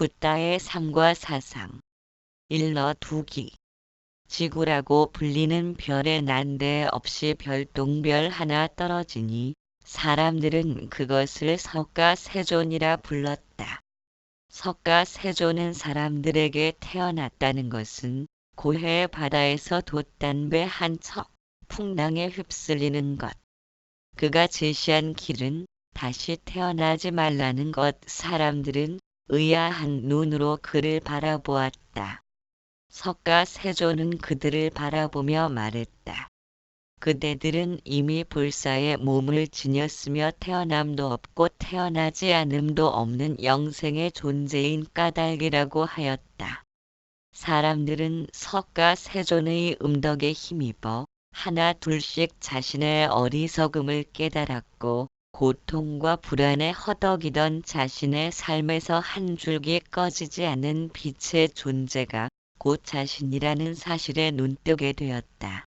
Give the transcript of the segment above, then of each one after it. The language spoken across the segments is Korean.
붓다의 삶과 사상. 일러두기. 지구라고 불리는 별에 난데없이 별똥별 하나 떨어지니 사람들은 그것을 석가세존이라 불렀다. 석가세존은 사람들에게 태어났다는 것은 고해 바다에서 돛단배 한 척 풍랑에 휩쓸리는 것. 그가 제시한 길은 다시 태어나지 말라는 것. 사람들은 의아한 눈으로 그를 바라보았다. 석가세존은 그들을 바라보며 말했다. 그대들은 이미 불사에 몸을 지녔으며 태어남도 없고 태어나지 않음도 없는 영생의 존재인 까닭이라고 하였다. 사람들은 석가세존의 음덕에 힘입어 하나 둘씩 자신의 어리석음을 깨달았고 고통과 불안에 허덕이던 자신의 삶에서 한 줄기 꺼지지 않는 빛의 존재가 곧 자신이라는 사실에 눈뜨게 되었다.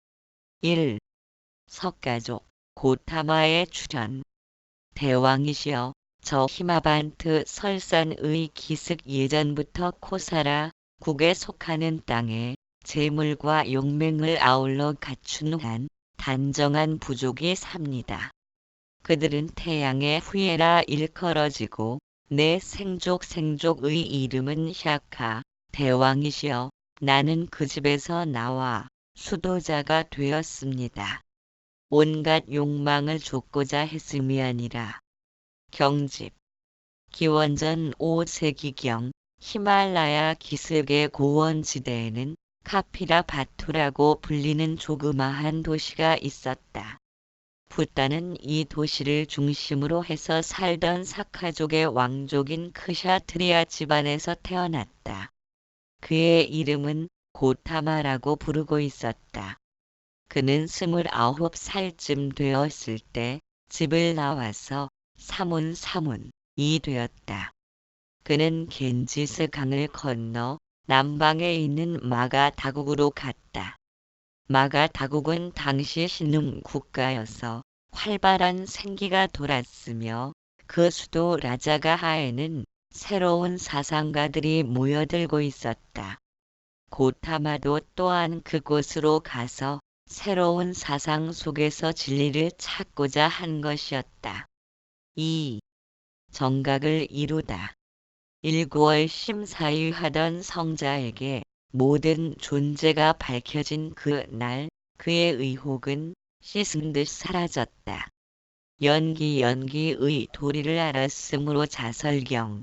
1. 석가족 고타마의 출현. 대왕이시여, 저 히마반트 설산의 기슭 예전부터 코사라 국에 속하는 땅에 재물과 용맹을 아울러 갖춘 한 단정한 부족이 삽니다. 그들은 태양의 후예라 일컬어지고 내 생족의 이름은 샤카. 대왕이시여, 나는 그 집에서 나와 수도자가 되었습니다. 온갖 욕망을 좇고자 했음이 아니라. 경집. 기원전 5세기경 히말라야 기슭의 고원지대에는 카피라 바투라고 불리는 조그마한 도시가 있었다. 붓다는 이 도시를 중심으로 해서 살던 사카족의 왕족인 크샤트리아 집안에서 태어났다. 그의 이름은 고타마라고 부르고 있었다. 그는 29살쯤 되었을 때 집을 나와서 사문이 되었다. 그는 겐지스 강을 건너 남방에 있는 마가다국으로 갔다. 마가다국은 당시 신흥 국가여서 활발한 생기가 돌았으며 그 수도 라자가하에는 새로운 사상가들이 모여들고 있었다. 고타마도 또한 그곳으로 가서 새로운 사상 속에서 진리를 찾고자 한 것이었다. 2. 정각을 이루다. 일구월심 사유하던 성자에게 모든 존재가 밝혀진 그 날, 그의 의혹은 씻은 듯 사라졌다. 연기의 도리를 알았으므로 자설경.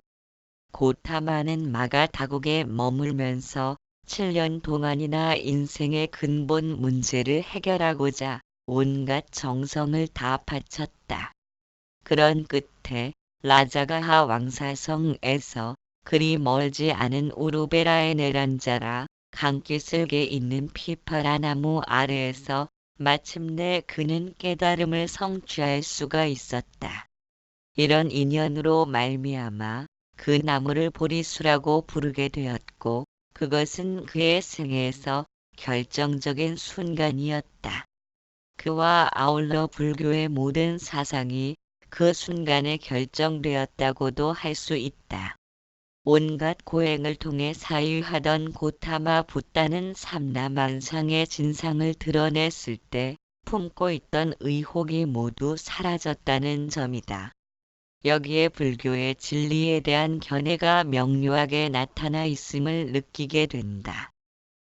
고타마는 마가다국에 머물면서 7년 동안이나 인생의 근본 문제를 해결하고자 온갖 정성을 다 바쳤다. 그런 끝에 라자가하 왕사성에서 그리 멀지 않은 우루베라의 네란자라 강기슭에 있는 피파라 나무 아래에서 마침내 그는 깨달음을 성취할 수가 있었다. 이런 인연으로 말미암아 그 나무를 보리수라고 부르게 되었고 그것은 그의 생애에서 결정적인 순간이었다. 그와 아울러 불교의 모든 사상이 그 순간에 결정되었다고도 할 수 있다. 온갖 고행을 통해 사유하던 고타마 붓다는 삼라만상의 진상을 드러냈을 때 품고 있던 의혹이 모두 사라졌다는 점이다. 여기에 불교의 진리에 대한 견해가 명료하게 나타나 있음을 느끼게 된다.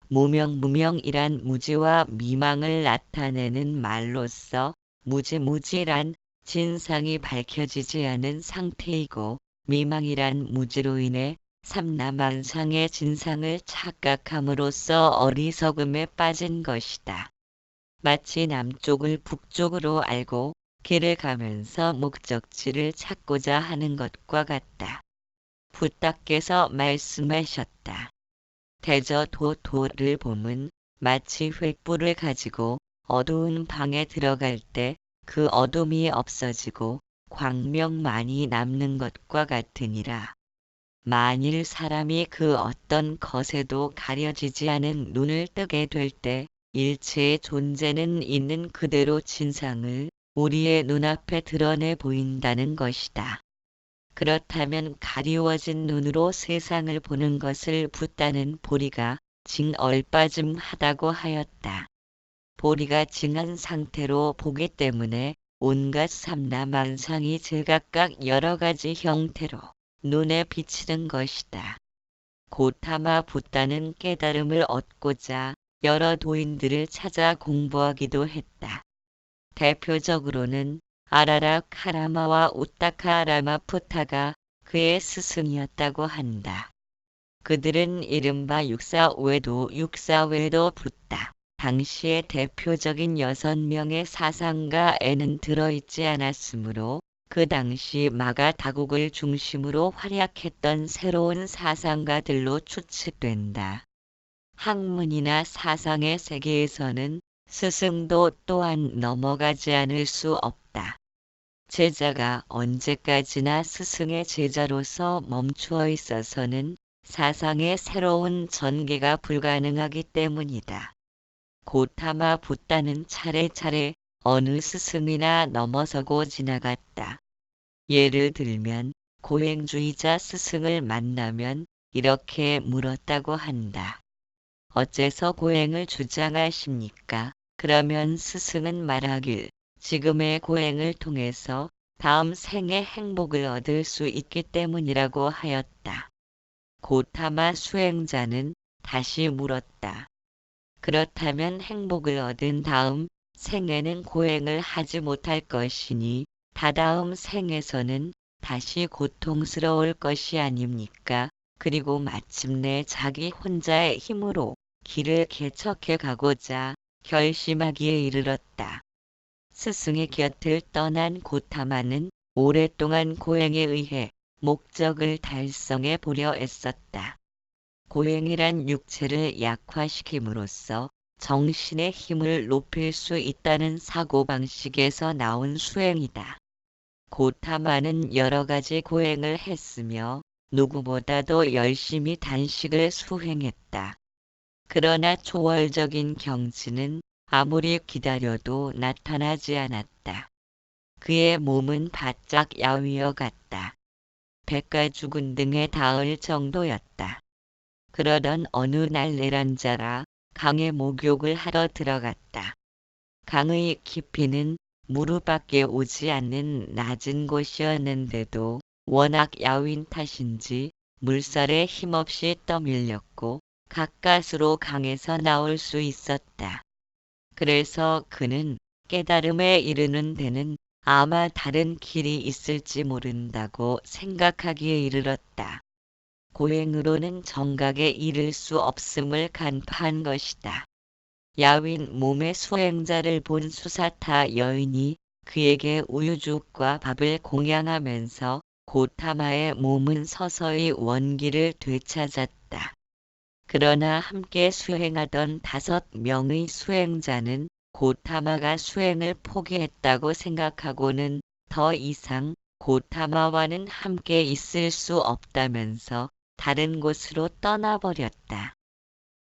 무명이란 무지와 미망을 나타내는 말로서 무지란 진상이 밝혀지지 않은 상태이고 미망이란 무지로 인해 삼라만상의 진상을 착각함으로써 어리석음에 빠진 것이다. 마치 남쪽을 북쪽으로 알고 길을 가면서 목적지를 찾고자 하는 것과 같다. 붓다께서 말씀하셨다. 대저도를 봄은 마치 횃불을 가지고 어두운 방에 들어갈 때 그 어둠이 없어지고 광명만이 남는 것과 같으니라. 만일 사람이 그 어떤 것에도 가려지지 않은 눈을 뜨게 될 때 일체의 존재는 있는 그대로 진상을 우리의 눈앞에 드러내 보인다는 것이다. 그렇다면 가리워진 눈으로 세상을 보는 것을 붓다는 보리가 징얼빠짐하다고 하였다. 보리가 징한 상태로 보기 때문에 온갖 삼라만상이 제각각 여러 가지 형태로 눈에 비치는 것이다. 고타마 붓다는 깨달음을 얻고자 여러 도인들을 찾아 공부하기도 했다. 대표적으로는 아라라 카라마와 우타카 라마푸타가 그의 스승이었다고 한다. 그들은 이른바 육사외도 붓다. 당시의 대표적인 6명의 사상가에는 들어있지 않았으므로 그 당시 마가 다국을 중심으로 활약했던 새로운 사상가들로 추측된다. 학문이나 사상의 세계에서는 스승도 또한 넘어가지 않을 수 없다. 제자가 언제까지나 스승의 제자로서 멈추어 있어서는 사상의 새로운 전개가 불가능하기 때문이다. 고타마 붓다는 차례차례 어느 스승이나 넘어서고 지나갔다. 예를 들면 고행주의자 스승을 만나면 이렇게 물었다고 한다. 어째서 고행을 주장하십니까? 그러면 스승은 말하길 지금의 고행을 통해서 다음 생에 행복을 얻을 수 있기 때문이라고 하였다. 고타마 수행자는 다시 물었다. 그렇다면 행복을 얻은 다음 생에는 고행을 하지 못할 것이니 다다음 생에서는 다시 고통스러울 것이 아닙니까? 그리고 마침내 자기 혼자의 힘으로 길을 개척해 가고자 결심하기에 이르렀다. 스승의 곁을 떠난 고타마는 오랫동안 고행에 의해 목적을 달성해 보려 애썼다. 고행이란 육체를 약화시킴으로써 정신의 힘을 높일 수 있다는 사고방식에서 나온 수행이다. 고타마는 여러 가지 고행을 했으며 누구보다도 열심히 단식을 수행했다. 그러나 초월적인 경지는 아무리 기다려도 나타나지 않았다. 그의 몸은 바짝 야위어 갔다. 배가 죽은 등에 닿을 정도였다. 그러던 어느 날 내란자라 강에 목욕을 하러 들어갔다. 강의 깊이는 무릎밖에 오지 않는 낮은 곳이었는데도 워낙 야윈 탓인지 물살에 힘없이 떠밀렸고 가까스로 강에서 나올 수 있었다. 그래서 그는 깨달음에 이르는 데는 아마 다른 길이 있을지 모른다고 생각하기에 이르렀다. 고행으로는 정각에 이를 수 없음을 간파한 것이다. 야윈 몸의 수행자를 본 수사타 여인이 그에게 우유죽과 밥을 공양하면서 고타마의 몸은 서서히 원기를 되찾았다. 그러나 함께 수행하던 5명의 수행자는 고타마가 수행을 포기했다고 생각하고는 더 이상 고타마와는 함께 있을 수 없다면서 다른 곳으로 떠나버렸다.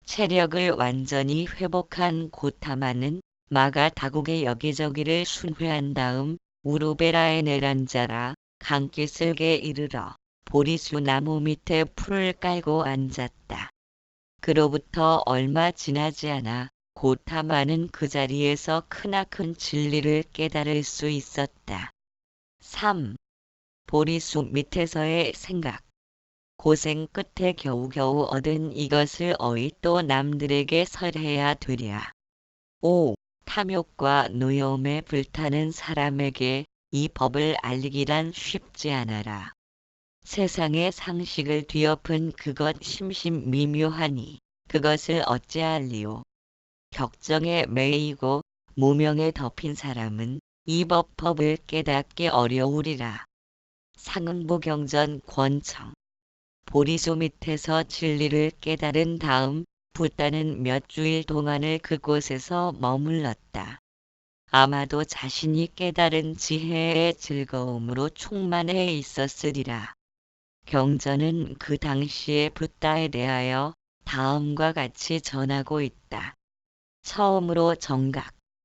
체력을 완전히 회복한 고타마는 마가 다국의 여기저기를 순회한 다음 우루베라의 네란자라 강기슭에 이르러 보리수 나무 밑에 풀을 깔고 앉았다. 그로부터 얼마 지나지 않아 고타마는 그 자리에서 크나큰 진리를 깨달을 수 있었다. 3. 보리수 밑에서의 생각. 고생 끝에 겨우겨우 얻은 이것을 어이 또 남들에게 설해야 되랴. 5. 탐욕과 노여움에 불타는 사람에게 이 법을 알리기란 쉽지 않아라. 세상의 상식을 뒤엎은 그것 심심미묘하니 그것을 어찌알리오. 격정에 매이고 무명에 덮인 사람은 이 법을 깨닫기 어려우리라. 상응보경전 권청. 보리수 밑에서 진리를 깨달은 다음 붓다는 몇 주일 동안을 그곳에서 머물렀다. 아마도 자신이 깨달은 지혜의 즐거움으로 충만해 있었으리라. 경전은 그 당시의 붓다에 대하여 다음과 같이 전하고 있다. 처음으로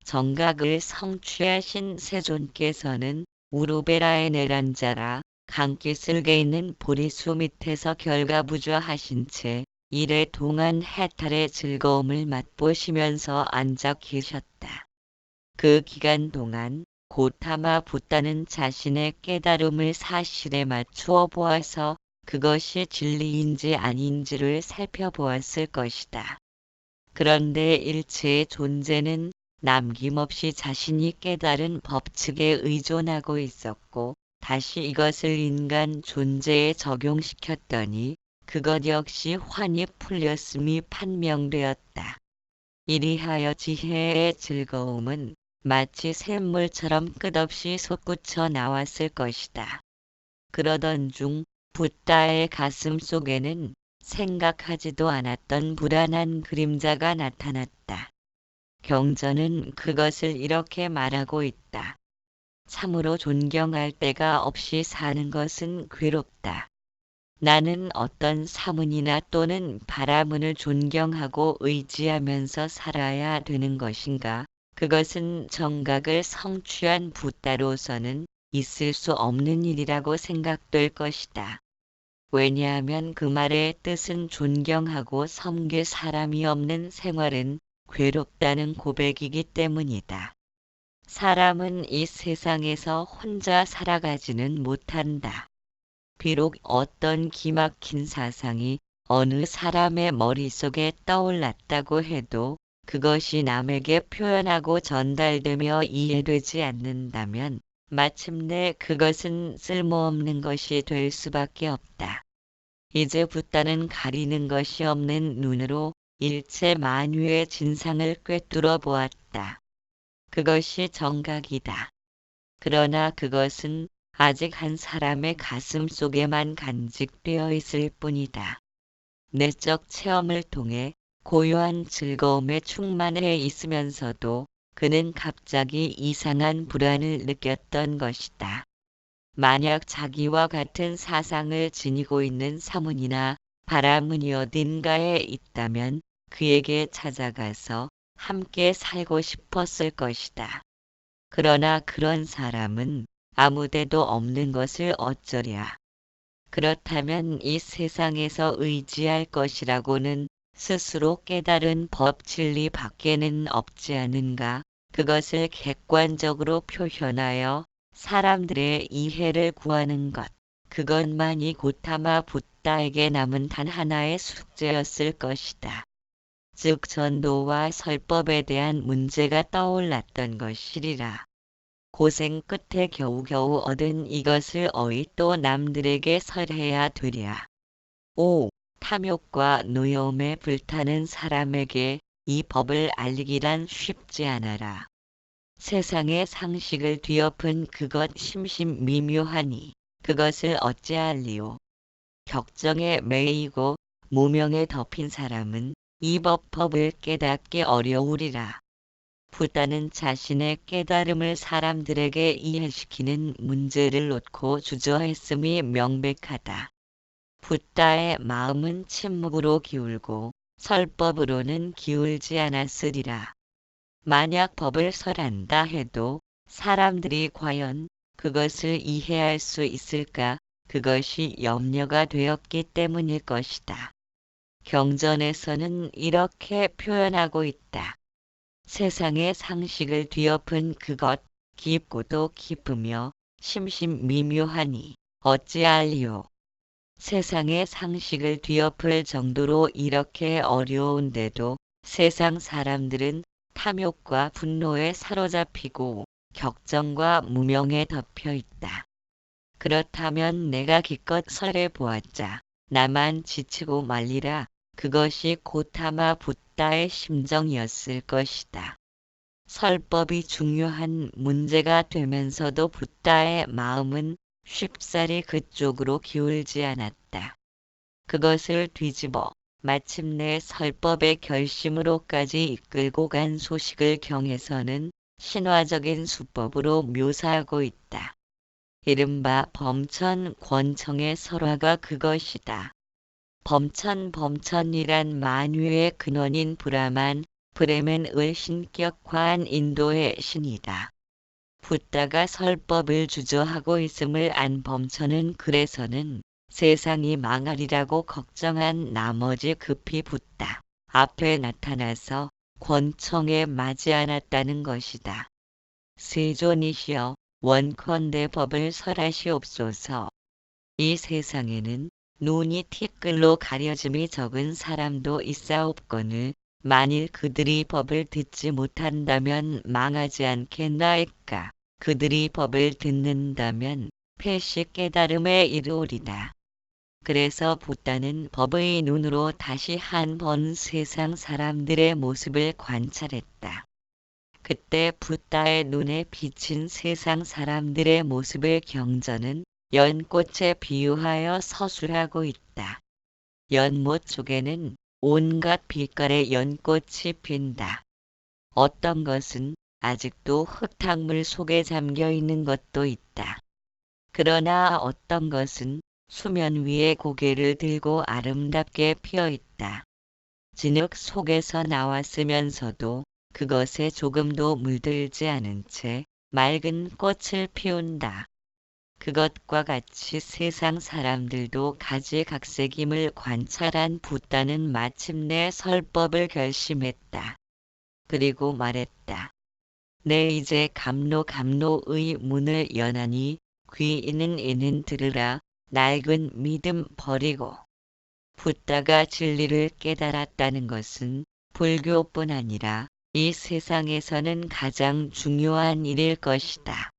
정각을 성취하신 세존께서는 우루베라의 네란자라 강기슭에 있는 보리수 밑에서 결가부좌하신 채 이래 동안 해탈의 즐거움을 맛보시면서 앉아 계셨다. 그 기간 동안 고타마 붓다는 자신의 깨달음을 사실에 맞추어 보아서 그것이 진리인지 아닌지를 살펴보았을 것이다. 그런데 일체의 존재는 남김없이 자신이 깨달은 법칙에 의존하고 있었고 다시 이것을 인간 존재에 적용시켰더니 그것 역시 환히 풀렸음이 판명되었다. 이리하여 지혜의 즐거움은 마치 샘물처럼 끝없이 솟구쳐 나왔을 것이다. 그러던 중 붓다의 가슴 속에는 생각하지도 않았던 불안한 그림자가 나타났다. 경전은 그것을 이렇게 말하고 있다. 참으로 존경할 데가 없이 사는 것은 괴롭다. 나는 어떤 사문이나 또는 바라문을 존경하고 의지하면서 살아야 되는 것인가? 그것은 정각을 성취한 붓다로서는 있을 수 없는 일이라고 생각될 것이다. 왜냐하면 그 말의 뜻은 존경하고 섬길 사람이 없는 생활은 괴롭다는 고백이기 때문이다. 사람은 이 세상에서 혼자 살아가지는 못한다. 비록 어떤 기막힌 사상이 어느 사람의 머릿속에 떠올랐다고 해도 그것이 남에게 표현하고 전달되며 이해되지 않는다면 마침내 그것은 쓸모없는 것이 될 수밖에 없다. 이제 붓다는 가리는 것이 없는 눈으로 일체 만유의 진상을 꿰뚫어 보았다. 그것이 정각이다. 그러나 그것은 아직 한 사람의 가슴 속에만 간직되어 있을 뿐이다. 내적 체험을 통해 고요한 즐거움에 충만해 있으면서도 그는 갑자기 이상한 불안을 느꼈던 것이다. 만약 자기와 같은 사상을 지니고 있는 사문이나 바라문이 어딘가에 있다면 그에게 찾아가서 함께 살고 싶었을 것이다. 그러나 그런 사람은 아무데도 없는 것을 어쩌랴. 그렇다면 이 세상에서 의지할 것이라고는 스스로 깨달은 법 진리 밖에는 없지 않은가? 그것을 객관적으로 표현하여 사람들의 이해를 구하는 것. 그것만이 고타마 붓다에게 남은 단 하나의 숙제였을 것이다. 즉 전도와 설법에 대한 문제가 떠올랐던 것이리라. 고생 끝에 겨우겨우 얻은 이것을 어이 또 남들에게 설해야 되랴. 5. 탐욕과 노여움에 불타는 사람에게 이 법을 알리기란 쉽지 않아라. 세상의 상식을 뒤엎은 그것 심심미묘하니 그것을 어찌 알리오. 격정에 매이고 무명에 덮인 사람은 이 법을 깨닫기 어려우리라. 붓다는 자신의 깨달음을 사람들에게 이해시키는 문제를 놓고 주저했음이 명백하다. 붓다의 마음은 침묵으로 기울고 설법으로는 기울지 않았으리라. 만약 법을 설한다 해도 사람들이 과연 그것을 이해할 수 있을까? 그것이 염려가 되었기 때문일 것이다. 경전에서는 이렇게 표현하고 있다. 세상의 상식을 뒤엎은 그것, 깊고도 깊으며 심심미묘하니 어찌 알리오. 세상의 상식을 뒤엎을 정도로 이렇게 어려운데도 세상 사람들은 탐욕과 분노에 사로잡히고 격정과 무명에 덮여 있다. 그렇다면 내가 기껏 설해 보았자 나만 지치고 말리라. 그것이 고타마 붓다의 심정이었을 것이다. 설법이 중요한 문제가 되면서도 붓다의 마음은 쉽사리 그쪽으로 기울지 않았다. 그것을 뒤집어 마침내 설법의 결심으로까지 이끌고 간 소식을 경에서는 신화적인 수법으로 묘사하고 있다. 이른바 범천 권청의 설화가 그것이다. 범천이란 만유의 근원인 브라만, 브레멘을 신격화한 인도의 신이다. 붓다가 설법을 주저하고 있음을 안 범천은 그래서는 세상이 망하리라고 걱정한 나머지 급히 붓다 앞에 나타나서 권청에 맞이 않았다는 것이다. 세존이시여 원컨대 법을 설하시옵소서. 이 세상에는 눈이 티끌로 가려짐이 적은 사람도 있사옵거늘 만일 그들이 법을 듣지 못한다면 망하지 않겠나이까. 그들이 법을 듣는다면 패시 깨달음에 이르오리다. 그래서 붓다는 법의 눈으로 다시 한 번 세상 사람들의 모습을 관찰했다. 그때 붓다의 눈에 비친 세상 사람들의 모습을 경전은 연꽃에 비유하여 서술하고 있다. 연못 쪽에는 온갖 빛깔의 연꽃이 핀다. 어떤 것은 아직도 흙탕물 속에 잠겨 있는 것도 있다. 그러나 어떤 것은 수면 위에 고개를 들고 아름답게 피어 있다. 진흙 속에서 나왔으면서도 그것에 조금도 물들지 않은 채 맑은 꽃을 피운다. 그것과 같이 세상 사람들도 가지각색임을 관찰한 붓다는 마침내 설법을 결심했다. 그리고 말했다. 내 이제 감로의 문을 여나니 귀 있는 이는 들으라. 낡은 믿음 버리고. 붓다가 진리를 깨달았다는 것은 불교뿐 아니라 이 세상에서는 가장 중요한 일일 것이다.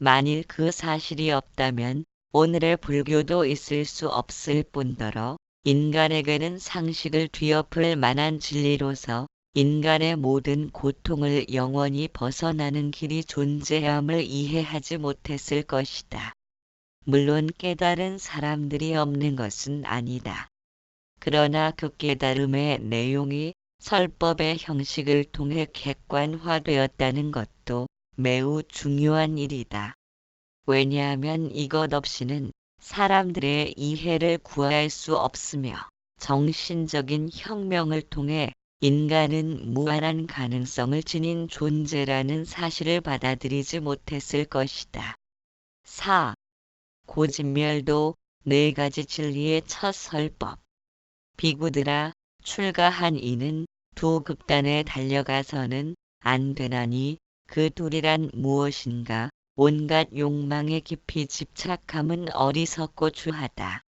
만일 그 사실이 없다면 오늘의 불교도 있을 수 없을 뿐더러 인간에게는 상식을 뒤엎을 만한 진리로서 인간의 모든 고통을 영원히 벗어나는 길이 존재함을 이해하지 못했을 것이다. 물론 깨달은 사람들이 없는 것은 아니다. 그러나 그 깨달음의 내용이 설법의 형식을 통해 객관화되었다는 것도 매우 중요한 일이다. 왜냐하면 이것 없이는 사람들의 이해를 구할 수 없으며 정신적인 혁명을 통해 인간은 무한한 가능성을 지닌 존재라는 사실을 받아들이지 못했을 것이다. 4. 고진멸도 네 가지 진리의 첫 설법. 비구들아, 출가한 이는 두 극단에 달려가서는 안 되나니 그 둘이란 무엇인가. 온갖 욕망에 깊이 집착함은 어리석고 추하다.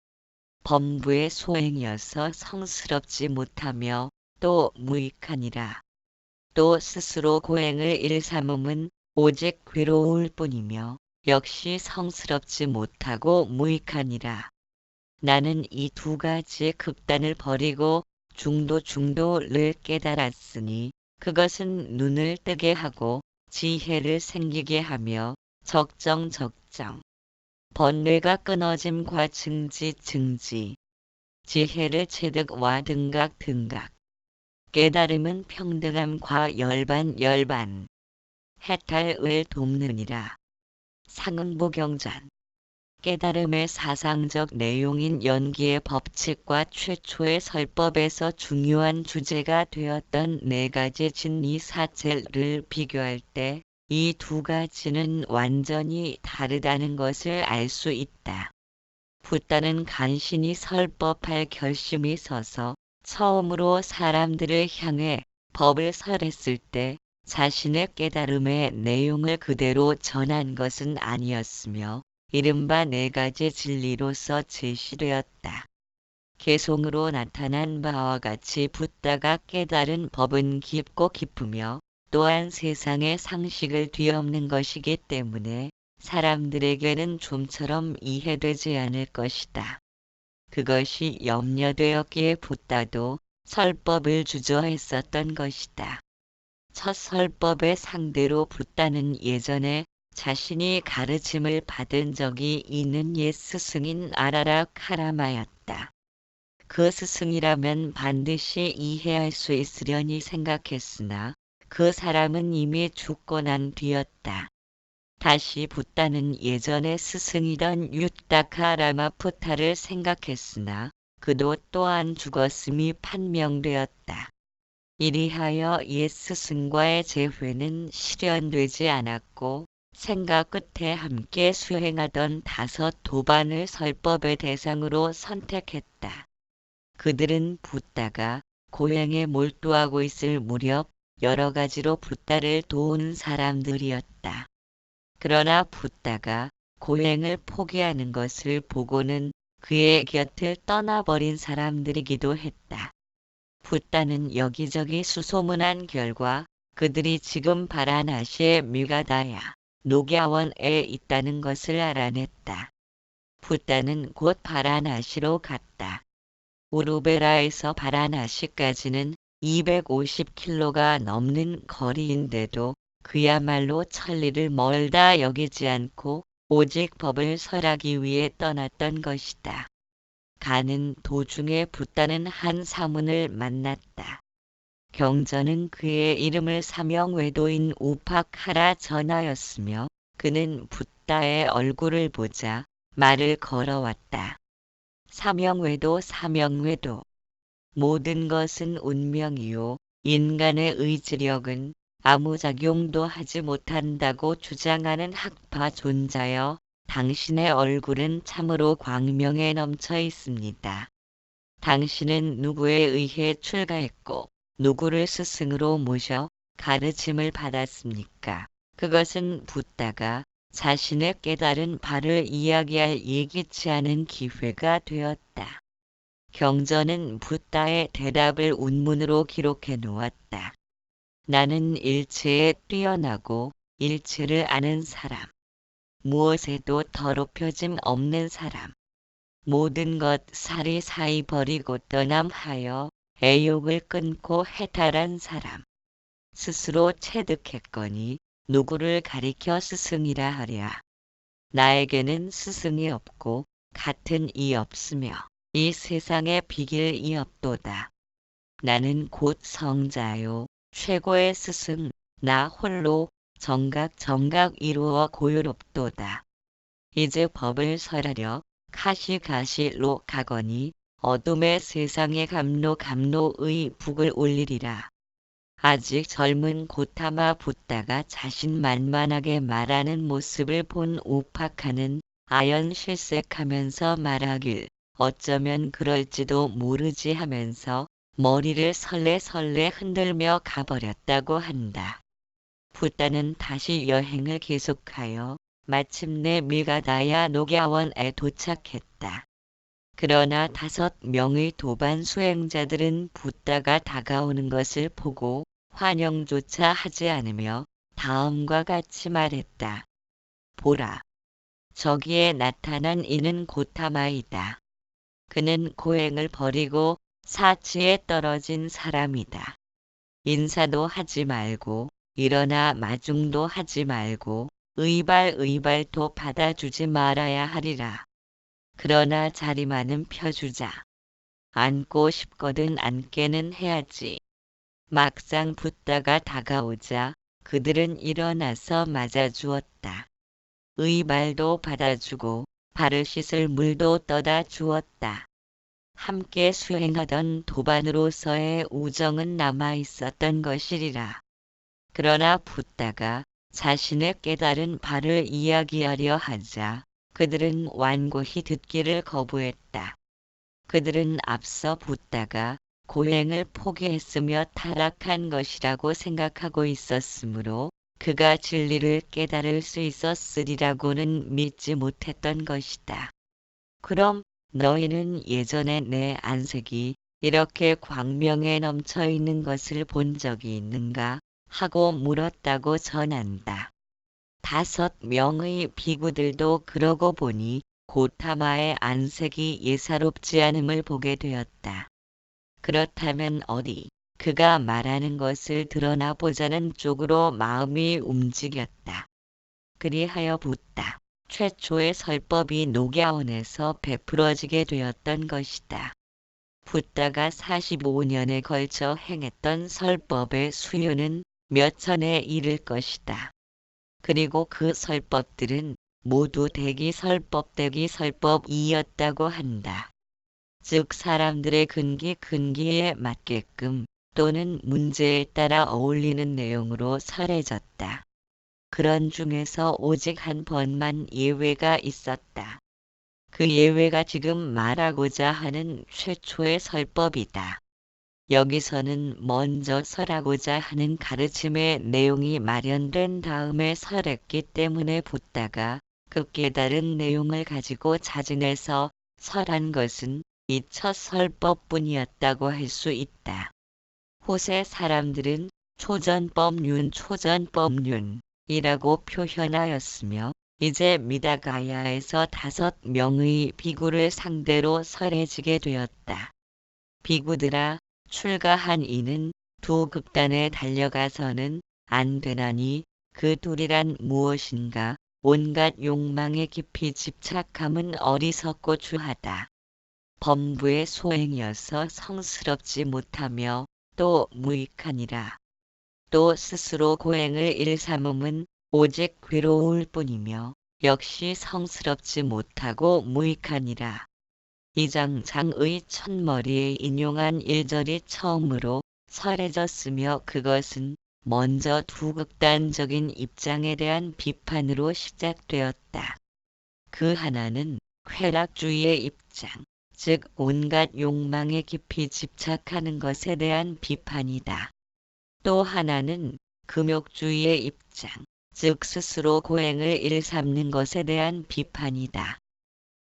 범부의 소행이어서 성스럽지 못하며 또 무익하니라. 또 스스로 고행을 일삼음은 오직 괴로울 뿐이며 역시 성스럽지 못하고 무익하니라. 나는 이 두 가지 극단을 버리고 중도를 깨달았으니 그것은 눈을 뜨게 하고 지혜를 생기게 하며 적정 번뇌가 끊어짐과 증지 지혜를 체득와 등각 깨달음은 평등함과 열반 해탈을 돕느니라. 상응보경전. 깨달음의 사상적 내용인 연기의 법칙과 최초의 설법에서 중요한 주제가 되었던 네 가지 진리 사체를 비교할 때 이 두 가지는 완전히 다르다는 것을 알 수 있다. 붓다는 간신히 설법할 결심이 서서 처음으로 사람들을 향해 법을 설했을 때 자신의 깨달음의 내용을 그대로 전한 것은 아니었으며 이른바 네 가지 진리로서 제시되었다. 개송으로 나타난 바와 같이 붓다가 깨달은 법은 깊고 깊으며 또한 세상의 상식을 뒤엎는 것이기 때문에 사람들에게는 좀처럼 이해되지 않을 것이다. 그것이 염려되었기에 붓다도 설법을 주저했었던 것이다. 첫 설법의 상대로 붓다는 예전에 자신이 가르침을 받은 적이 있는 옛 스승인 아라라 카라마였다. 그 스승이라면 반드시 이해할 수 있으려니 생각했으나 그 사람은 이미 죽고 난 뒤였다. 다시 붓다는 예전에 스승이던 유타카라마푸타를 생각했으나 그도 또한 죽었음이 판명되었다. 이리하여 옛 스승과의 재회는 실현되지 않았고 생각 끝에 함께 수행하던 5 도반을 설법의 대상으로 선택했다. 그들은 붓다가 고행에 몰두하고 있을 무렵 여러 가지로 붓다를 도운 사람들이었다. 그러나 붓다가 고행을 포기하는 것을 보고는 그의 곁을 떠나버린 사람들이기도 했다. 붓다는 여기저기 수소문한 결과 그들이 지금 바라나시의 뮤가다야 녹야원에 있다는 것을 알아냈다. 붓다는 곧 바라나시로 갔다. 우루베라에서 바라나시까지는 250km가 넘는 거리인데도 그야말로 천리를 멀다 여기지 않고 오직 법을 설하기 위해 떠났던 것이다. 가는 도중에 붓다는 한 사문을 만났다. 경전은 그의 이름을 사명외도인 우파카라 전하였으며 그는 붓다의 얼굴을 보자 말을 걸어왔다. 사명외도 사명외도. 모든 것은 운명이요. 인간의 의지력은 아무 작용도 하지 못한다고 주장하는 학파 존자여, 당신의 얼굴은 참으로 광명에 넘쳐 있습니다. 당신은 누구에 의해 출가했고 누구를 스승으로 모셔 가르침을 받았습니까? 그것은 붓다가 자신의 깨달은 바를 이야기할 예기치 않은 기회가 되었다. 경전은 붓다의 대답을 운문으로 기록해 놓았다. 나는 일체에 뛰어나고 일체를 아는 사람. 무엇에도 더럽혀짐 없는 사람. 모든 것 사리사이 버리고 떠남하여 애욕을 끊고 해탈한 사람. 스스로 체득했거니 누구를 가리켜 스승이라 하랴. 나에게는 스승이 없고 같은 이 없으며 이 세상에 비길 이 없도다. 나는 곧 성자요 최고의 스승 나 홀로 정각 이루어 고요롭도다. 이제 법을 설하려 가시로 가거니 어둠의 세상에 감로의 북을 올리리라. 아직 젊은 고타마 붓다가 자신만만하게 말하는 모습을 본 우파카는 아연실색하면서 말하길 어쩌면 그럴지도 모르지 하면서 머리를 설레설레 흔들며 가버렸다고 한다. 붓다는 다시 여행을 계속하여 마침내 밀가다야 녹야원에 도착했다. 그러나 5명의 도반 수행자들은 붓다가 다가오는 것을 보고 환영조차 하지 않으며 다음과 같이 말했다. 보라. 저기에 나타난 이는 고타마이다. 그는 고행을 버리고 사치에 떨어진 사람이다. 인사도 하지 말고 일어나 마중도 하지 말고 의발도 받아주지 말아야 하리라. 그러나 자리만은 펴주자. 앉고 싶거든 앉게는 해야지. 막상 붓다가 다가오자 그들은 일어나서 맞아주었다. 의발도 받아주고 발을 씻을 물도 떠다 주었다. 함께 수행하던 도반으로서의 우정은 남아있었던 것이리라. 그러나 붓다가 자신의 깨달은 바를 이야기하려 하자 그들은 완고히 듣기를 거부했다. 그들은 앞서 붓다가 고행을 포기했으며 타락한 것이라고 생각하고 있었으므로 그가 진리를 깨달을 수 있었으리라고는 믿지 못했던 것이다. 그럼 너희는 예전에 내 안색이 이렇게 광명에 넘쳐 있는 것을 본 적이 있는가? 하고 물었다고 전한다. 5명의 비구들도 그러고 보니 고타마의 안색이 예사롭지 않음을 보게 되었다. 그렇다면 어디 그가 말하는 것을 드러나 보자는 쪽으로 마음이 움직였다. 그리하여 붓다. 최초의 설법이 녹야원에서 베풀어지게 되었던 것이다. 붓다가 45년에 걸쳐 행했던 설법의 수요는 몇 천에 이를 것이다. 그리고 그 설법들은 모두 대기설법이었다고 한다. 즉 사람들의 근기에 맞게끔 또는 문제에 따라 어울리는 내용으로 설해졌다. 그런 중에서 오직 한 번만 예외가 있었다. 그 예외가 지금 말하고자 하는 최초의 설법이다. 여기서는 먼저 설하고자 하는 가르침의 내용이 마련된 다음에 설했기 때문에 붙다가 그 깨달은 내용을 가지고 자진해서 설한 것은 이 첫 설법뿐이었다고 할 수 있다. 호세 사람들은 초전법륜이라고 표현하였으며 이제 미다가야에서 5명의 비구를 상대로 설해지게 되었다. 비구들아, 출가한 이는 두 극단에 달려가서는 안 되나니 그 둘이란 무엇인가? 온갖 욕망에 깊이 집착함은 어리석고 주하다. 범부의 소행이어서 성스럽지 못하며 또 무익하니라. 또 스스로 고행을 일삼음은 오직 괴로울 뿐이며 역시 성스럽지 못하고 무익하니라. 이장장의 첫머리에 인용한 1절이 처음으로 설해졌으며 그것은 먼저 두 극단적인 입장에 대한 비판으로 시작되었다. 그 하나는 쾌락주의의 입장, 즉 온갖 욕망에 깊이 집착하는 것에 대한 비판이다. 또 하나는 금욕주의의 입장, 즉 스스로 고행을 일삼는 것에 대한 비판이다.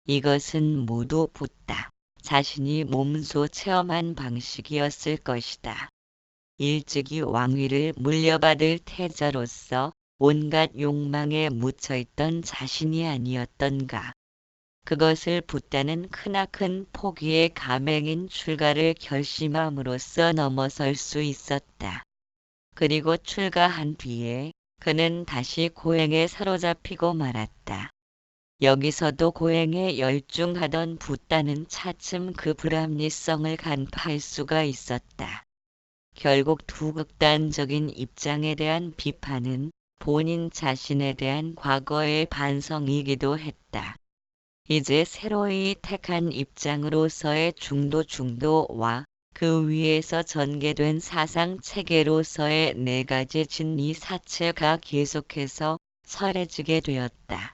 이것은 모두 붓다 자신이 몸소 체험한 방식이었을 것이다. 일찍이 왕위를 물려받을 태자로서 온갖 욕망에 묻혀있던 자신이 아니었던가. 그것을 붓다는 크나큰 포기의 가맹인 출가를 결심함으로써 넘어설 수 있었다. 그리고 출가한 뒤에 그는 다시 고행에 사로잡히고 말았다. 여기서도 고행에 열중하던 붓다는 차츰 그 불합리성을 간파할 수가 있었다. 결국 두 극단적인 입장에 대한 비판은 본인 자신에 대한 과거의 반성이기도 했다. 이제 새로이 택한 입장으로서의 중도와 그 위에서 전개된 사상체계로서의 4가지 진리 사체가 계속해서 설해지게 되었다.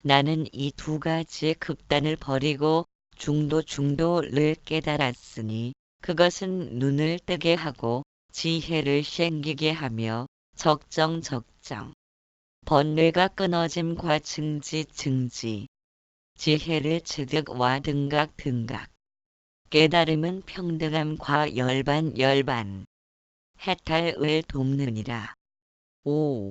나는 이 2가지 극단을 버리고 중도를 깨달았으니 그것은 눈을 뜨게 하고 지혜를 생기게 하며 적정, 번뇌가 끊어짐과 증지, 지혜를 취득와 등각, 깨달음은 평등함과 열반, 해탈을 돕느니라. 5.